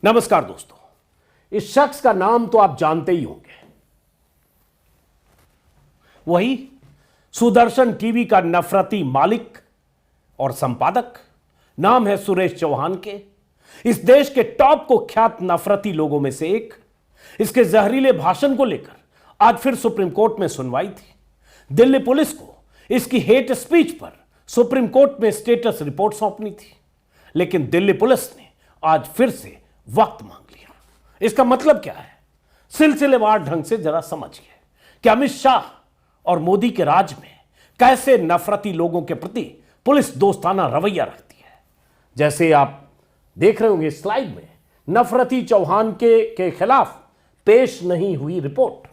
नमस्कार दोस्तों, इस शख्स का नाम तो आप जानते ही होंगे। वही सुदर्शन टीवी का नफरती मालिक और संपादक। नाम है सुरेश चौहान के। इस देश के टॉप को ख्यात नफरती लोगों में से एक। इसके जहरीले भाषण को लेकर आज फिर सुप्रीम कोर्ट में सुनवाई थी। दिल्ली पुलिस को इसकी हेट स्पीच पर सुप्रीम कोर्ट में स्टेटस रिपोर्ट सौंपनी थी, लेकिन दिल्ली पुलिस ने आज फिर से वक्त मांग लिया। इसका मतलब क्या है, सिलसिलेवार ढंग से जरा समझिए कि अमित शाह और मोदी के राज में कैसे नफरती लोगों के प्रति पुलिस दोस्ताना रवैया रखती है। जैसे आप देख रहे होंगे स्लाइड में, नफरती चौहान के खिलाफ पेश नहीं हुई रिपोर्ट।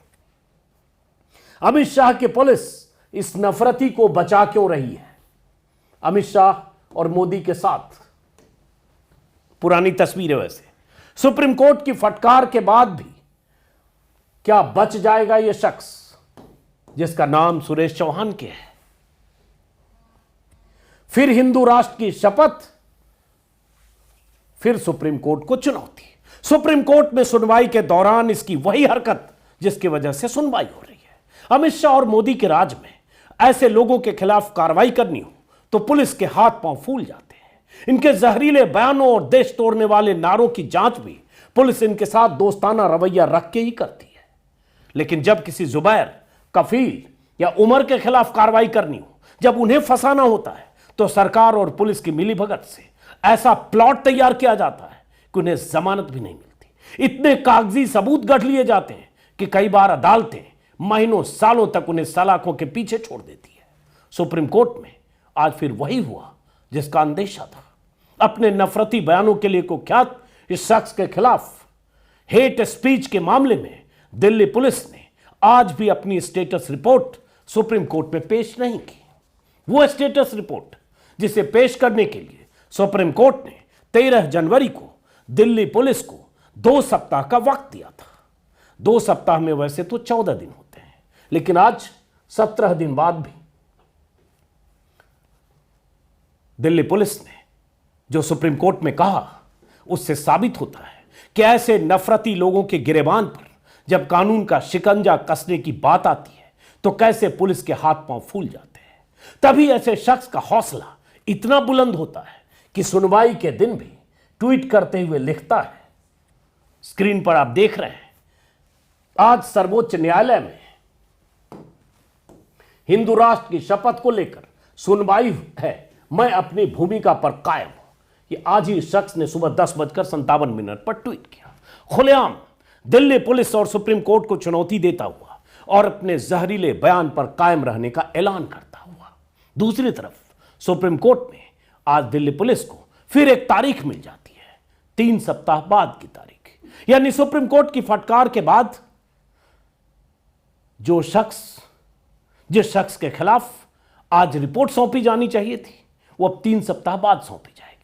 अमित शाह की पुलिस इस नफरती को बचा क्यों रही है? अमित शाह और मोदी के साथ पुरानी तस्वीर है। वैसे सुप्रीम कोर्ट की फटकार के बाद भी क्या बच जाएगा यह शख्स जिसका नाम सुरेश चौहान के है? फिर हिंदू राष्ट्र की शपथ, फिर सुप्रीम कोर्ट को चुनौती। सुप्रीम कोर्ट में सुनवाई के दौरान इसकी वही हरकत जिसकी वजह से सुनवाई हो रही है। अमित शाह और मोदी के राज में ऐसे लोगों के खिलाफ कार्रवाई करनी हो तो पुलिस के हाथ पांव फूल जाते हैं। इनके जहरीले बयानों और देश तोड़ने वाले नारों की जांच भी पुलिस इनके साथ दोस्ताना रवैया रख के ही करती है। लेकिन जब किसी जुबैर, कफील या उमर के खिलाफ कार्रवाई करनी हो, जब उन्हें फंसाना होता है, तो सरकार और पुलिस की मिलीभगत से ऐसा प्लॉट तैयार किया जाता है कि उन्हें जमानत भी नहीं मिलती। इतने कागजी सबूत गढ़ लिए जाते हैं कि कई बार अदालतें महीनों सालों तक उन्हें सलाखों के पीछे छोड़ देती है। सुप्रीम कोर्ट में आज फिर वही हुआ जिसका अंदेशा था। अपने नफरती बयानों के लिए कुख्यात इस शख्स के खिलाफ हेट स्पीच के मामले में दिल्ली पुलिस ने आज भी अपनी स्टेटस रिपोर्ट सुप्रीम कोर्ट में पेश नहीं की। वो स्टेटस रिपोर्ट जिसे पेश करने के लिए सुप्रीम कोर्ट ने 13 जनवरी को दिल्ली पुलिस को 2 सप्ताह का वक्त दिया था। 2 सप्ताह में वैसे तो 14 दिन होते हैं, लेकिन आज 17 दिन बाद भी दिल्ली पुलिस ने जो सुप्रीम कोर्ट में कहा, उससे साबित होता है कि ऐसे नफरती लोगों के गिरेबान पर जब कानून का शिकंजा कसने की बात आती है तो कैसे पुलिस के हाथ पांव फूल जाते हैं। तभी ऐसे शख्स का हौसला इतना बुलंद होता है कि सुनवाई के दिन भी ट्वीट करते हुए लिखता है, स्क्रीन पर आप देख रहे हैं, आज सर्वोच्च न्यायालय में हिंदू राष्ट्र की शपथ को लेकर सुनवाई है, मैं अपनी भूमिका पर कायम हूं। ये आज ही शख्स ने सुबह 10:57 पर ट्वीट किया। खुलेआम दिल्ली पुलिस और सुप्रीम कोर्ट को चुनौती देता हुआ और अपने जहरीले बयान पर कायम रहने का ऐलान करता हुआ। दूसरी तरफ सुप्रीम कोर्ट में आज दिल्ली पुलिस को फिर एक तारीख मिल जाती है, 3 सप्ताह बाद की तारीख। यानी सुप्रीम कोर्ट की फटकार के बाद जिस शख्स के खिलाफ आज रिपोर्ट सौंपी जानी चाहिए थी, वो अब 3 सप्ताह बाद सौंपी जाएगी।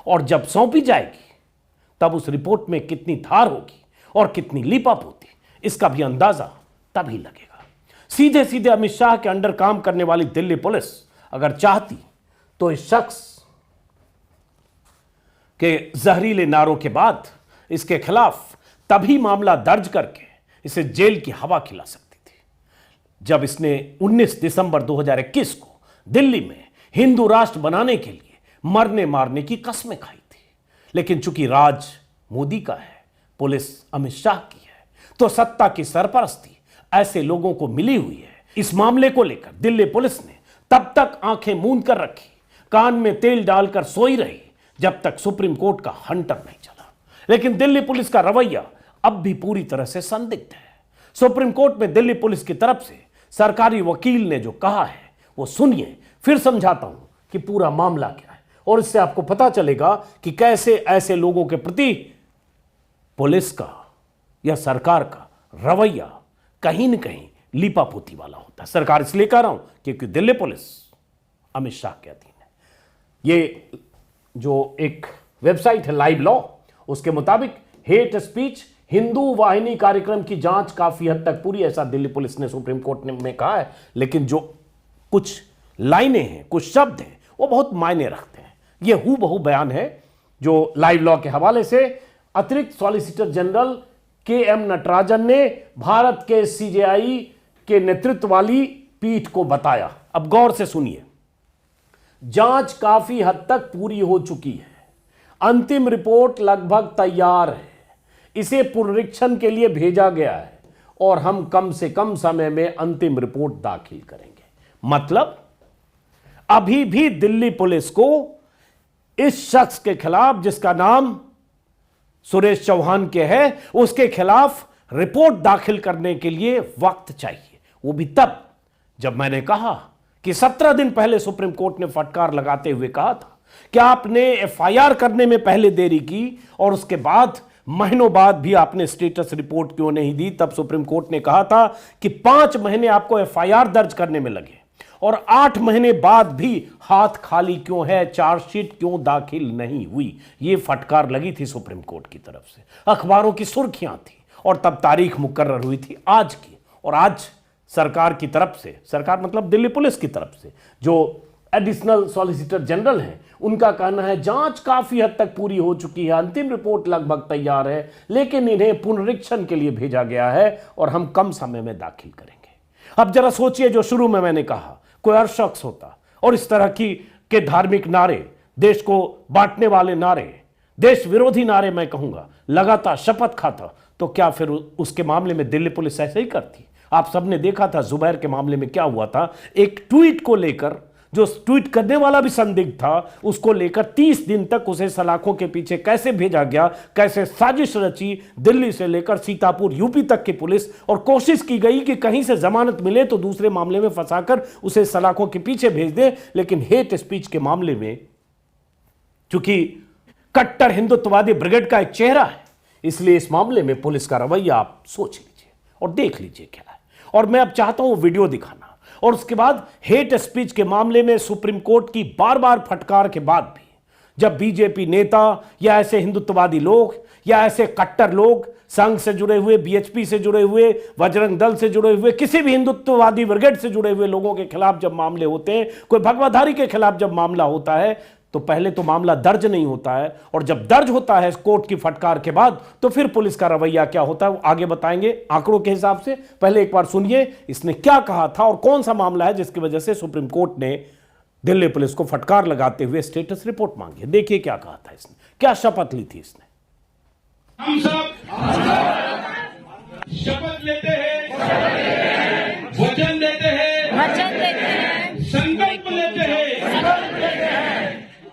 और जब सौंपी जाएगी तब उस रिपोर्ट में कितनी धार होगी और कितनी लीपापोती, इसका भी अंदाजा तभी लगेगा। सीधे सीधे अमित शाह के अंडर काम करने वाली दिल्ली पुलिस अगर चाहती तो इस शख्स के जहरीले नारों के बाद इसके खिलाफ तभी मामला दर्ज करके इसे जेल की हवा खिला सकती थी, जब इसने 19 दिसंबर 2021 को दिल्ली में हिंदू राष्ट्र बनाने के लिए मरने मारने की कस्में खाई थी। लेकिन चूंकि राज मोदी का है, पुलिस अमित शाह की है, तो सत्ता की सरपरस्ती ऐसे लोगों को मिली हुई है। इस मामले को लेकर दिल्ली पुलिस ने तब तक आंखें मूंद कर रखी, कान में तेल डालकर सोई रही, जब तक सुप्रीम कोर्ट का हंटर नहीं चला। लेकिन दिल्ली पुलिस का रवैया अब भी पूरी तरह से संदिग्ध है। सुप्रीम कोर्ट में दिल्ली पुलिस की तरफ से सरकारी वकील ने जो कहा है वो सुनिए, फिर समझाता हूं कि पूरा मामला क्या है, और इससे आपको पता चलेगा कि कैसे ऐसे लोगों के प्रति पुलिस का या सरकार का रवैया कहीं न कहीं लीपापोती वाला होता है। सरकार इसलिए कह रहा हूं क्योंकि दिल्ली पुलिस अमित शाह के अधीन है। ये जो एक वेबसाइट है लाइव लॉ, उसके मुताबिक हेट स्पीच हिंदू वाहिनी कार्यक्रम की जांच काफी हद तक पूरी, ऐसा दिल्ली पुलिस ने सुप्रीम कोर्ट में कहा है। लेकिन जो कुछ लाइनें हैं, कुछ शब्द हैं, वो बहुत मायने रखते हैं। ये हूबहू बयान है जो लाइव लॉ के हवाले से अतिरिक्त सॉलिसिटर जनरल के.एम. नटराजन ने भारत के सीजेआई के नेतृत्व वाली पीठ को बताया। अब गौर से सुनिए। जांच काफी हद तक पूरी हो चुकी है, अंतिम रिपोर्ट लगभग तैयार है, इसे पुनरीक्षण के लिए भेजा गया है और हम कम से कम समय में अंतिम रिपोर्ट दाखिल करेंगे। मतलब अभी भी दिल्ली पुलिस को इस शख्स के खिलाफ, जिसका नाम सुरेश चौहान के है, उसके खिलाफ रिपोर्ट दाखिल करने के लिए वक्त चाहिए। वो भी तब जब मैंने कहा कि 17 दिन पहले सुप्रीम कोर्ट ने फटकार लगाते हुए कहा था कि आपने एफआईआर करने में पहले देरी की और उसके बाद महीनों बाद भी आपने स्टेटस रिपोर्ट क्यों नहीं दी। तब सुप्रीम कोर्ट ने कहा था कि 5 महीने आपको एफआईआर दर्ज करने में लगे और 8 महीने बाद भी हाथ खाली क्यों है, चार्जशीट क्यों दाखिल नहीं हुई। यह फटकार लगी थी सुप्रीम कोर्ट की तरफ से, अखबारों की सुर्खियां थी और तब तारीख मुकर्रर हुई थी आज की। और आज सरकार की तरफ से, सरकार मतलब दिल्ली पुलिस की तरफ से जो एडिशनल सॉलिसिटर जनरल हैं, उनका कहना है जांच काफी हद तक पूरी हो चुकी है, अंतिम रिपोर्ट लगभग तैयार है, लेकिन इन्हें पुनरीक्षण के लिए भेजा गया है और हम कम समय में दाखिल करेंगे। अब जरा सोचिए, जो शुरू में मैंने कहा कोई और शख्स होता और इस तरह के धार्मिक नारे, देश को बांटने वाले नारे, देश विरोधी नारे मैं कहूंगा, लगातार शपथ खाता, तो क्या फिर उसके मामले में दिल्ली पुलिस ऐसे ही करती? आप सबने देखा था जुबैर के मामले में क्या हुआ था। एक ट्वीट को लेकर, जो ट्वीट करने वाला भी संदिग्ध था, उसको लेकर 30 दिन तक उसे सलाखों के पीछे कैसे भेजा गया, कैसे साजिश रची दिल्ली से लेकर सीतापुर यूपी तक की पुलिस, और कोशिश की गई कि कहीं से जमानत मिले तो दूसरे मामले में फंसाकर उसे सलाखों के पीछे भेज दे। लेकिन हेट स्पीच के मामले में चूंकि कट्टर हिंदुत्ववादी ब्रिगेड का एक चेहरा है, इसलिए इस मामले में पुलिस का रवैया आप सोच लीजिए और देख लीजिए क्या है। और मैं अब चाहता हूं वीडियो दिखाना। और उसके बाद हेट स्पीच के मामले में सुप्रीम कोर्ट की बार बार फटकार के बाद भी जब बीजेपी नेता या ऐसे हिंदुत्ववादी लोग या ऐसे कट्टर लोग, संघ से जुड़े हुए, बीएचपी से जुड़े हुए, बजरंग दल से जुड़े हुए, किसी भी हिंदुत्ववादी ब्रिगेड से जुड़े हुए लोगों के खिलाफ जब मामले होते हैं, कोई भगवाधारी के खिलाफ जब मामला होता है, तो पहले तो मामला दर्ज नहीं होता है, और जब दर्ज होता है कोर्ट की फटकार के बाद, तो फिर पुलिस का रवैया क्या होता है वो आगे बताएंगे आंकड़ों के हिसाब से। पहले एक बार सुनिए इसने क्या कहा था और कौन सा मामला है जिसकी वजह से सुप्रीम कोर्ट ने दिल्ली पुलिस को फटकार लगाते हुए स्टेटस रिपोर्ट मांगी है। देखिए क्या कहा था इसने, क्या शपथ ली थी इसने। हम सब शपथ लेते हैं, वचन देते हैं, संकल्प लेते हैं,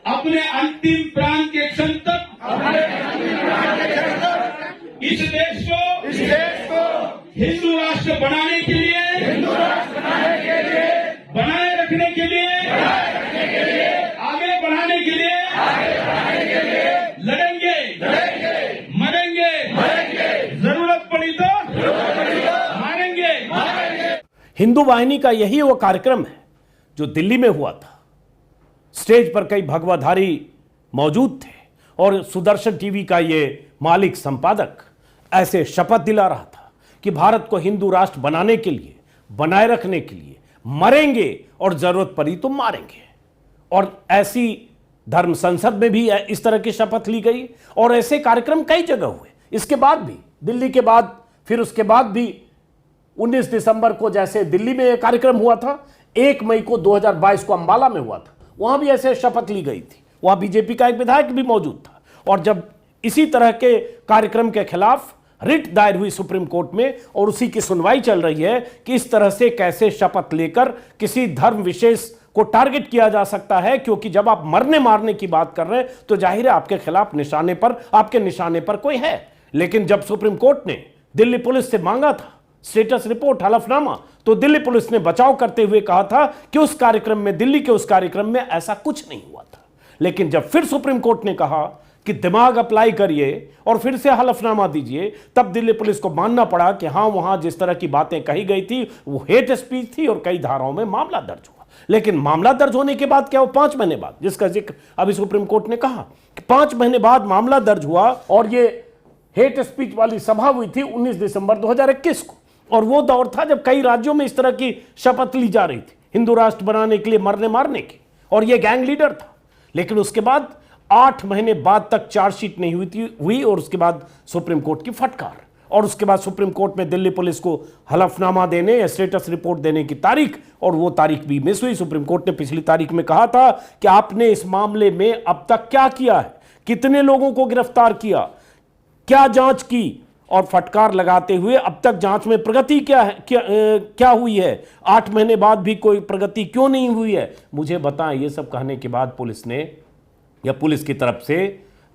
अपने अंतिम प्राण के क्षण तक इस देश को हिंदू राष्ट्र बनाने के लिए, बनाए रखने के लिए, आगे बढ़ाने के लिए लड़ेंगे, मरेंगे, जरूरत पड़ी तो मारेंगे। हिंदू वाहिनी का यही वो कार्यक्रम है जो दिल्ली में हुआ था। स्टेज पर कई भगवाधारी मौजूद थे और सुदर्शन टीवी का ये मालिक संपादक ऐसे शपथ दिला रहा था कि भारत को हिंदू राष्ट्र बनाने के लिए, बनाए रखने के लिए मरेंगे और जरूरत पड़ी तो मारेंगे। और ऐसी धर्म संसद में भी इस तरह की शपथ ली गई और ऐसे कार्यक्रम कई जगह हुए। इसके बाद भी दिल्ली के बाद, फिर उसके बाद भी 19 दिसंबर को जैसे दिल्ली में यह कार्यक्रम हुआ था, 1 मई को 2022 को अंबाला में हुआ था, वहां भी ऐसे शपथ ली गई थी। वहां बीजेपी का एक विधायक भी मौजूद था। और जब इसी तरह के कार्यक्रम के खिलाफ रिट दायर हुई सुप्रीम कोर्ट में और उसी की सुनवाई चल रही है कि इस तरह से कैसे शपथ लेकर किसी धर्म विशेष को टारगेट किया जा सकता है, क्योंकि जब आप मरने मारने की बात कर रहे हैं तो जाहिर है आपके खिलाफ निशाने पर, आपके निशाने पर कोई है। लेकिन जब सुप्रीम कोर्ट ने दिल्ली पुलिस से मांगा था स्टेटस रिपोर्ट, हलफनामा, तो दिल्ली पुलिस ने बचाव करते हुए कहा था कि उस कार्यक्रम में, दिल्ली के उस कार्यक्रम में ऐसा कुछ नहीं हुआ था। लेकिन जब फिर सुप्रीम कोर्ट ने कहा कि दिमाग अप्लाई करिए और फिर से हलफनामा दीजिए, तब दिल्ली पुलिस को मानना पड़ा कि हां, वहां जिस तरह की बातें कही गई थी वो हेट स्पीच थी और कई धाराओं में मामला दर्ज हुआ। लेकिन मामला दर्ज होने के बाद क्या, वो 5 महीने बाद, जिसका जिक्र अभी सुप्रीम कोर्ट ने कहा कि 5 महीने बाद मामला दर्ज हुआ और ये हेट स्पीच वाली सभा हुई थी 19 दिसंबर 2021 को। और वो दौर था जब कई राज्यों में इस तरह की शपथ ली जा रही थी हिंदू राष्ट्र बनाने के लिए, मरने मारने की, और ये गैंग लीडर था। लेकिन उसके बाद 8 महीने बाद तक चार्जशीट नहीं हुई और उसके बाद सुप्रीम कोर्ट की फटकार, और उसके बाद सुप्रीम कोर्ट में दिल्ली पुलिस को हलफनामा देने या स्टेटस रिपोर्ट देने की तारीख, और वो तारीख भी मिस हुई। सुप्रीम कोर्ट ने पिछली तारीख में कहा था कि आपने इस मामले में अब तक क्या किया है, कितने लोगों को गिरफ्तार किया, क्या जांच की, और फटकार लगाते हुए अब तक जांच में प्रगति क्या हुई है, 8 महीने बाद भी कोई प्रगति क्यों नहीं हुई है, मुझे बताएं। ये सब कहने के बाद पुलिस ने, या पुलिस की तरफ से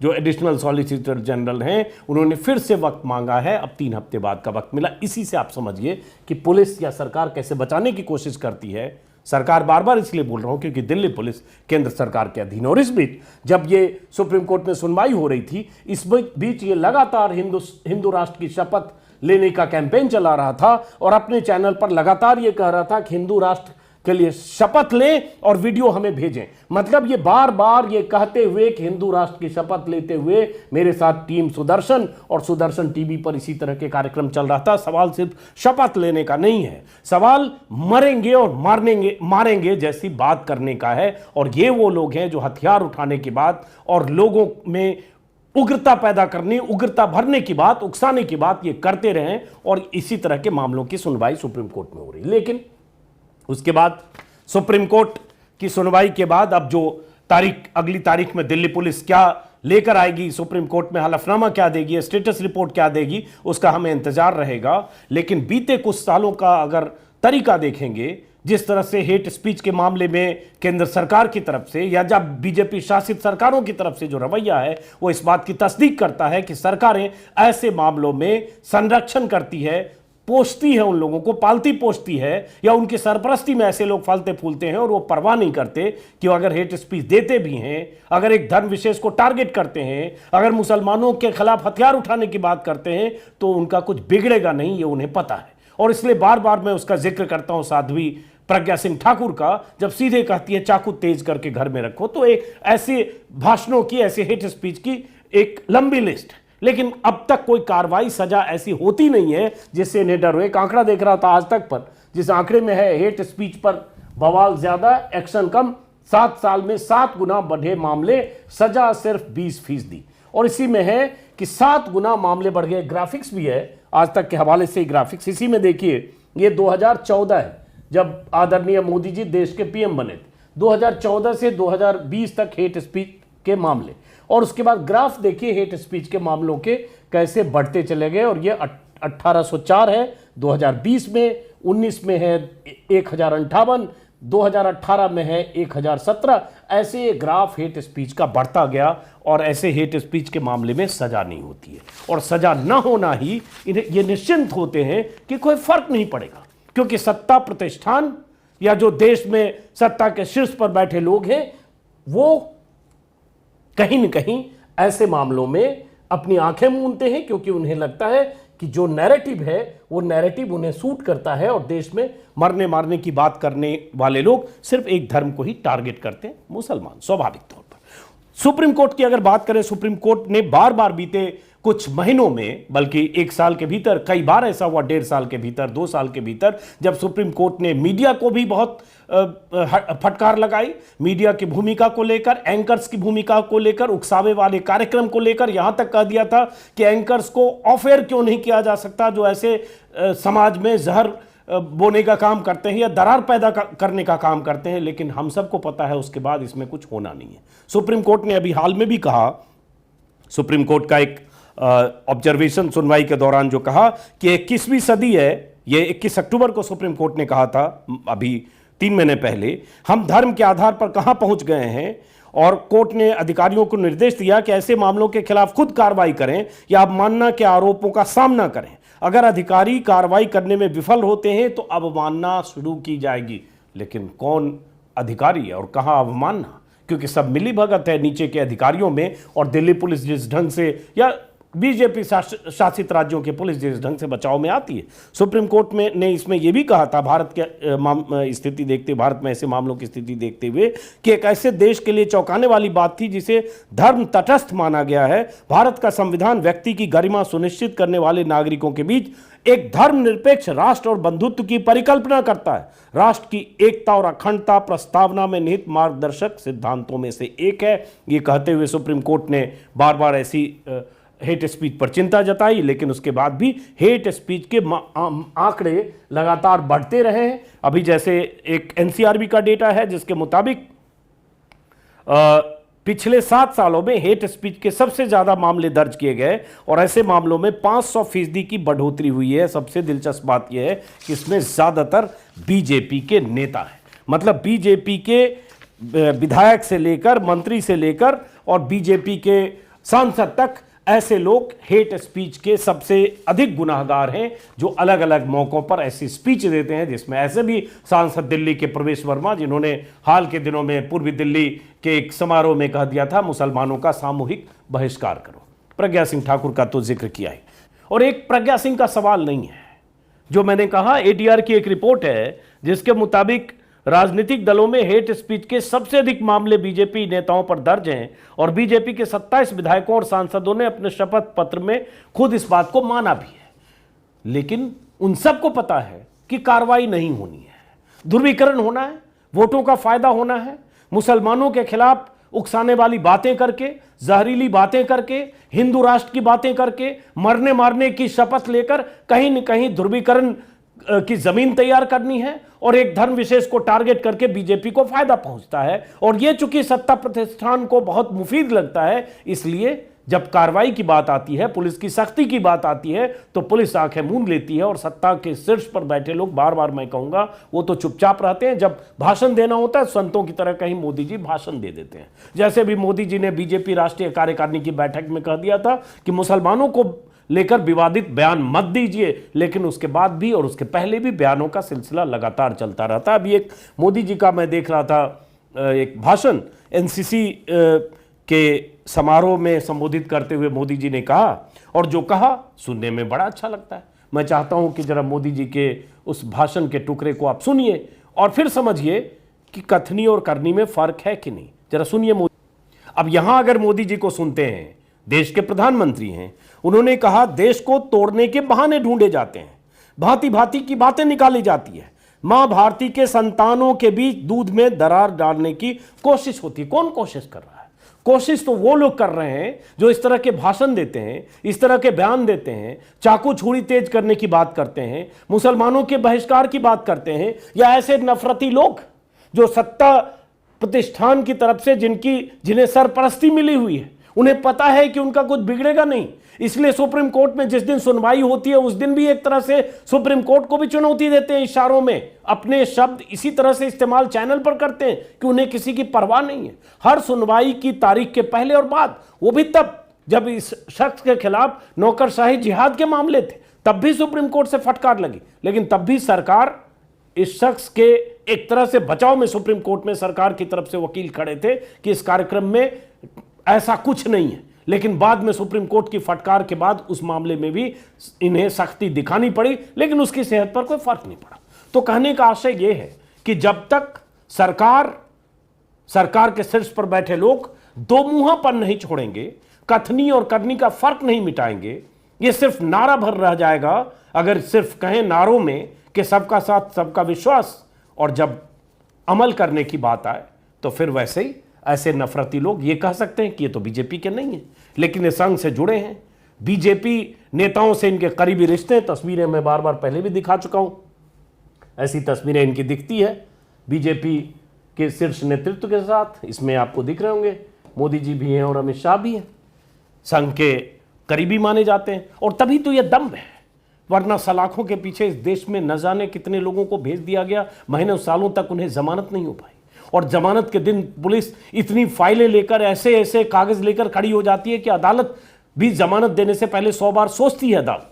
जो एडिशनल सॉलिसिटर जनरल हैं, उन्होंने फिर से वक्त मांगा है। अब 3 हफ्ते बाद का वक्त मिला। इसी से आप समझिए कि पुलिस या सरकार कैसे बचाने की कोशिश करती है। सरकार, बार बार इसलिए बोल रहा हूं क्योंकि दिल्ली पुलिस केंद्र सरकार के अधीन, और इस बीच जब ये सुप्रीम कोर्ट में सुनवाई हो रही थी, इस बीच ये लगातार हिंदू राष्ट्र की शपथ लेने का कैंपेन चला रहा था और अपने चैनल पर लगातार ये कह रहा था कि हिंदू राष्ट्र के लिए शपथ लें और वीडियो हमें भेजें। मतलब ये बार बार ये कहते हुए कि हिंदू राष्ट्र की शपथ लेते हुए मेरे साथ टीम सुदर्शन, और सुदर्शन टीवी पर इसी तरह के कार्यक्रम चल रहा था। सवाल सिर्फ शपथ लेने का नहीं है, सवाल मरेंगे और मारेंगे जैसी बात करने का है। और ये वो लोग हैं जो हथियार उठाने के बाद और लोगों में उग्रता पैदा करने, उग्रता भरने की बात, उकसाने की बात ये करते रहे, और इसी तरह के मामलों की सुनवाई सुप्रीम कोर्ट में हो रही। लेकिन उसके बाद सुप्रीम कोर्ट की सुनवाई के बाद अब जो अगली तारीख में दिल्ली पुलिस क्या लेकर आएगी, सुप्रीम कोर्ट में हलफनामा क्या देगी, स्टेटस रिपोर्ट क्या देगी, उसका हमें इंतजार रहेगा। लेकिन बीते कुछ सालों का अगर तरीका देखेंगे, जिस तरह से हेट स्पीच के मामले में केंद्र सरकार की तरफ से या जब बीजेपी शासित सरकारों की तरफ से जो रवैया है, वो इस बात की तस्दीक करता है कि सरकारें ऐसे मामलों में संरक्षण करती है, पोषती है, उन लोगों को पालती पोषती है, या उनकी सरपरस्ती में ऐसे लोग फलते फूलते हैं और वो परवाह नहीं करते कि अगर हेट स्पीच देते भी हैं, अगर एक धर्म विशेष को टारगेट करते हैं, अगर मुसलमानों के खिलाफ हथियार उठाने की बात करते हैं, तो उनका कुछ बिगड़ेगा नहीं, ये उन्हें पता है। और इसलिए बार बार मैं उसका जिक्र करता हूं साध्वी प्रज्ञा सिंह ठाकुर का, जब सीधे कहती है चाकू तेज करके घर में रखो। तो एक ऐसे भाषणों की, ऐसे हेट स्पीच की एक लंबी लिस्ट, लेकिन अब तक कोई कार्रवाई, सजा ऐसी होती नहीं है जिससे इन्हें डर हो। एक आंकड़ा देख रहा था आज तक पर, जिस आंकड़े में है हेट स्पीच पर बवाल ज्यादा, एक्शन कम, 7 साल में 7 गुना बढ़े मामले, सजा सिर्फ 20%। और इसी में है कि 7 गुना मामले बढ़ गए। ग्राफिक्स भी है आज तक के हवाले से, ग्राफिक्स इसी में देखिए। ये 2014 है जब आदरणीय मोदी जी देश के पीएम बने थे। 2014 से 2020 तक हेट स्पीच के मामले, और उसके बाद ग्राफ देखिए हेट स्पीच के मामलों के कैसे बढ़ते चले गए। और ये 1804 है 2020 में, 19 में है 1058, 2018 में है 1017। ऐसे ये ग्राफ हेट स्पीच का बढ़ता गया, और ऐसे हेट स्पीच के मामले में सजा नहीं होती है। और सजा न होना ही इन्हें ये निश्चिंत होते हैं कि कोई फर्क नहीं पड़ेगा, क्योंकि सत्ता प्रतिष्ठान या जो देश में सत्ता के शीर्ष पर बैठे लोग हैं, वो कहीं न कहीं ऐसे मामलों में अपनी आंखें मूंदते हैं, क्योंकि उन्हें लगता है कि जो नैरेटिव है वो नैरेटिव उन्हें सूट करता है, और देश में मरने मारने की बात करने वाले लोग सिर्फ एक धर्म को ही टारगेट करते हैं, मुसलमान, स्वाभाविक तौर पर। सुप्रीम कोर्ट की अगर बात करें, सुप्रीम कोर्ट ने बार बार बीते कुछ महीनों में, बल्कि 1 साल के भीतर, कई बार ऐसा हुआ 1.5 साल के भीतर, 2 साल के भीतर, जब सुप्रीम कोर्ट ने मीडिया को भी बहुत फटकार लगाई, मीडिया की भूमिका को लेकर, एंकर्स की भूमिका को लेकर, उकसावे वाले कार्यक्रम को लेकर, यहां तक कह दिया था कि एंकर्स को ऑफ एयर क्यों नहीं किया जा सकता, जो ऐसे समाज में जहर बोने का काम करते हैं या दरार पैदा करने का काम करते हैं। लेकिन हम सबको पता है उसके बाद इसमें कुछ होना नहीं है। सुप्रीम कोर्ट ने अभी हाल में भी कहा, सुप्रीम कोर्ट का एक ऑब्जर्वेशन सुनवाई के दौरान जो कहा कि 21वीं सदी है, ये 21 अक्टूबर को सुप्रीम कोर्ट ने कहा था, अभी 3 महीने पहले, हम धर्म के आधार पर कहां पहुंच गए हैं। और कोर्ट ने अधिकारियों को निर्देश दिया कि ऐसे मामलों के खिलाफ खुद कार्रवाई करें या अवमानना के आरोपों का सामना करें। अगर अधिकारी कार्रवाई करने में विफल होते हैं तो अवमानना शुरू की जाएगी। लेकिन कौन अधिकारी है और कहां अवमानना, क्योंकि सब मिली भगत है नीचे के अधिकारियों में। और दिल्ली पुलिस जिस ढंग से, या बीजेपी शासित राज्यों की पुलिस जिस ढंग से बचाव में आती है। सुप्रीम कोर्ट में ने इसमें यह भी कहा था, भारत के स्थिति देखते, भारत में ऐसे मामलों की स्थिति देखते हुए, कि एक ऐसे देश के लिए चौंकाने वाली बात थी जिसे धर्म तटस्थ माना गया है। भारत का संविधान व्यक्ति की गरिमा सुनिश्चित करने वाले नागरिकों के बीच एक धर्मनिरपेक्ष राष्ट्र और बंधुत्व की परिकल्पना करता है। राष्ट्र की एकता और अखंडता प्रस्तावना में निहित मार्गदर्शक सिद्धांतों में से एक है। ये कहते हुए सुप्रीम कोर्ट ने बार बार ऐसी हेट स्पीच पर चिंता जताई, लेकिन उसके बाद भी हेट स्पीच के आंकड़े लगातार बढ़ते रहे हैं। अभी जैसे एक एनसीआरबी का डेटा है जिसके मुताबिक पिछले 7 सालों में हेट स्पीच के सबसे ज्यादा मामले दर्ज किए गए और ऐसे मामलों में 500% की बढ़ोतरी हुई है। सबसे दिलचस्प बात यह है कि इसमें ज्यादातर बीजेपी के नेता हैं, मतलब बीजेपी के विधायक से लेकर मंत्री से लेकर और बीजेपी के सांसद तक ऐसे लोग हेट स्पीच के सबसे अधिक गुनाहगार हैं, जो अलग अलग मौकों पर ऐसी स्पीच देते हैं, जिसमें ऐसे भी सांसद दिल्ली के प्रवेश वर्मा, जिन्होंने हाल के दिनों में पूर्वी दिल्ली के एक समारोह में कह दिया था मुसलमानों का सामूहिक बहिष्कार करो। प्रज्ञा सिंह ठाकुर का तो जिक्र किया है। और एक प्रज्ञा सिंह का सवाल नहीं है, जो मैंने कहा एडीआर की एक रिपोर्ट है जिसके मुताबिक राजनीतिक दलों में हेट स्पीच के सबसे अधिक मामले बीजेपी नेताओं पर दर्ज हैं और बीजेपी के 27 विधायकों और सांसदों ने अपने शपथ पत्र में खुद इस बात को माना भी है। लेकिन उन सबको पता है कि कार्रवाई नहीं होनी है, ध्रुवीकरण होना है, वोटों का फायदा होना है, मुसलमानों के खिलाफ उकसाने वाली बातें करके, जहरीली बातें करके, हिंदू राष्ट्र की बातें करके, मरने मारने की शपथ लेकर कहीं न कहीं ध्रुवीकरण की जमीन तैयार करनी है और एक धर्म विशेष को टारगेट करके बीजेपी को फायदा पहुंचता है। और यह चूंकि सत्ता प्रतिष्ठान को बहुत मुफीद लगता है, इसलिए जब कार्रवाई की बात आती है, पुलिस की सख्ती की बात आती है, तो पुलिस आंखें मूंद लेती है और सत्ता के शीर्ष पर बैठे लोग, बार बार मैं कहूंगा, वो तो चुपचाप रहते हैं। जब भाषण देना होता है, संतों की तरह कहीं मोदी जी भाषण दे देते हैं। जैसे भी मोदी जी ने बीजेपी राष्ट्रीय कार्यकारिणी की बैठक में कह दिया था कि मुसलमानों को लेकर विवादित बयान मत दीजिए, लेकिन उसके बाद भी और उसके पहले भी बयानों का सिलसिला लगातार चलता रहता। अभी एक मोदी जी का मैं देख रहा था एक भाषण, एनसीसी के समारोह में संबोधित करते हुए मोदी जी ने कहा, और जो कहा सुनने में बड़ा अच्छा लगता है। मैं चाहता हूं कि जरा मोदी जी के उस भाषण के टुकड़े को आप सुनिए और फिर समझिए कि कथनी और करनी में फर्क है कि नहीं। जरा सुनिए मोदी। अब यहां अगर मोदी जी को सुनते हैं, देश के प्रधानमंत्री हैं, उन्होंने कहा देश को तोड़ने के बहाने ढूंढे जाते हैं, भांति भांति की बातें निकाली जाती है, मां भारती के संतानों के बीच दूध में दरार डालने की कोशिश होती है। कौन कोशिश कर रहा है? कोशिश तो वो लोग कर रहे हैं जो इस तरह के भाषण देते हैं, इस तरह के बयान देते हैं, चाकू छुरी तेज करने की बात करते हैं, मुसलमानों के बहिष्कार की बात करते हैं, या ऐसे नफरती लोग जो सत्ता प्रतिष्ठान की तरफ से जिन्हें सरपरस्ती मिली हुई है, उन्हें पता है कि उनका कुछ बिगड़ेगा नहीं, इसलिए सुप्रीम कोर्ट में जिस दिन सुनवाई होती है उस दिन भी एक तरह से सुप्रीम कोर्ट को भी चुनौती देते हैं, इशारों में अपने शब्द इसी तरह से इस्तेमाल चैनल पर करते हैं कि उन्हें किसी की परवाह नहीं है। हर सुनवाई की तारीख के पहले और बाद, वो भी तब जब इस शख्स के खिलाफ नौकरशाही जिहाद के मामले थे, तब भी सुप्रीम कोर्ट से फटकार लगी, लेकिन तब भी सरकार इस शख्स के एक तरह से बचाव में सुप्रीम कोर्ट में सरकार की तरफ से वकील खड़े थे कि इस कार्यक्रम में ऐसा कुछ नहीं है। लेकिन बाद में सुप्रीम कोर्ट की फटकार के बाद उस मामले में भी इन्हें सख्ती दिखानी पड़ी, लेकिन उसकी सेहत पर कोई फर्क नहीं पड़ा। तो कहने का आशय यह है कि जब तक सरकार के शीर्ष पर बैठे लोग दो मुंहापन नहीं छोड़ेंगे, कथनी और करनी का फर्क नहीं मिटाएंगे, यह सिर्फ नारा भर रह जाएगा। अगर सिर्फ कहें नारों में कि सबका साथ सबका विश्वास, और जब अमल करने की बात आए तो फिर वैसे ही ऐसे नफरती लोग ये कह सकते हैं कि ये तो बीजेपी के नहीं है, लेकिन ये संघ से जुड़े हैं, बीजेपी नेताओं से इनके करीबी रिश्ते। तस्वीरें मैं बार बार पहले भी दिखा चुका हूं, ऐसी तस्वीरें इनकी दिखती है बीजेपी के शीर्ष नेतृत्व के साथ। इसमें आपको दिख रहे होंगे मोदी जी भी हैं और अमित शाह भी हैं, संघ के करीबी माने जाते हैं। और तभी तो यह दम है, वरना सलाखों के पीछे इस देश में न जाने कितने लोगों को भेज दिया गया, महीनों सालों तक उन्हें जमानत नहीं हो पाई। और जमानत के दिन पुलिस इतनी फाइलें लेकर, ऐसे ऐसे कागज लेकर खड़ी हो जाती है कि अदालत भी जमानत देने से पहले 100 बार सोचती है अदालत,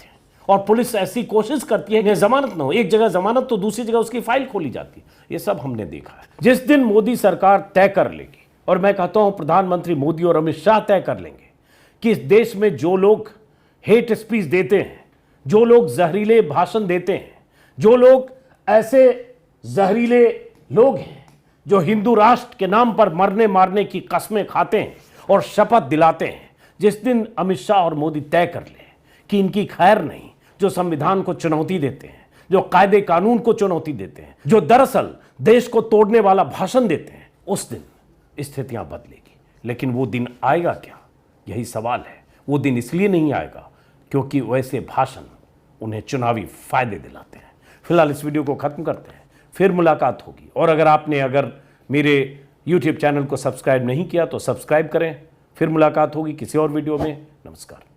और पुलिस ऐसी कोशिश करती है कि जमानत ना हो। एक जगह जमानत तो दूसरी जगह उसकी फाइल खोली जाती है। ये सब हमने देखा है। जिस दिन मोदी सरकार तय कर लेगी, और मैं कहता हूं प्रधानमंत्री मोदी और अमित शाह तय कर लेंगे कि इस देश में जो लोग हेट स्पीच देते हैं, जो लोग जहरीले भाषण देते हैं, जो लोग ऐसे जहरीले लोग हैं जो हिंदू राष्ट्र के नाम पर मरने मारने की कस्में खाते हैं और शपथ दिलाते हैं, जिस दिन अमित शाह और मोदी तय कर लें कि इनकी खैर नहीं, जो संविधान को चुनौती देते हैं, जो कायदे कानून को चुनौती देते हैं, जो दरअसल देश को तोड़ने वाला भाषण देते हैं, उस दिन स्थितियां बदलेगी। लेकिन वो दिन आएगा क्या, यही सवाल है। वो दिन इसलिए नहीं आएगा क्योंकि वैसे भाषण उन्हें चुनावी फायदे दिलाते हैं। फिलहाल इस वीडियो को खत्म करते हैं, फिर मुलाकात होगी। और अगर मेरे YouTube चैनल को सब्सक्राइब नहीं किया तो सब्सक्राइब करें। फिर मुलाकात होगी किसी और वीडियो में। नमस्कार।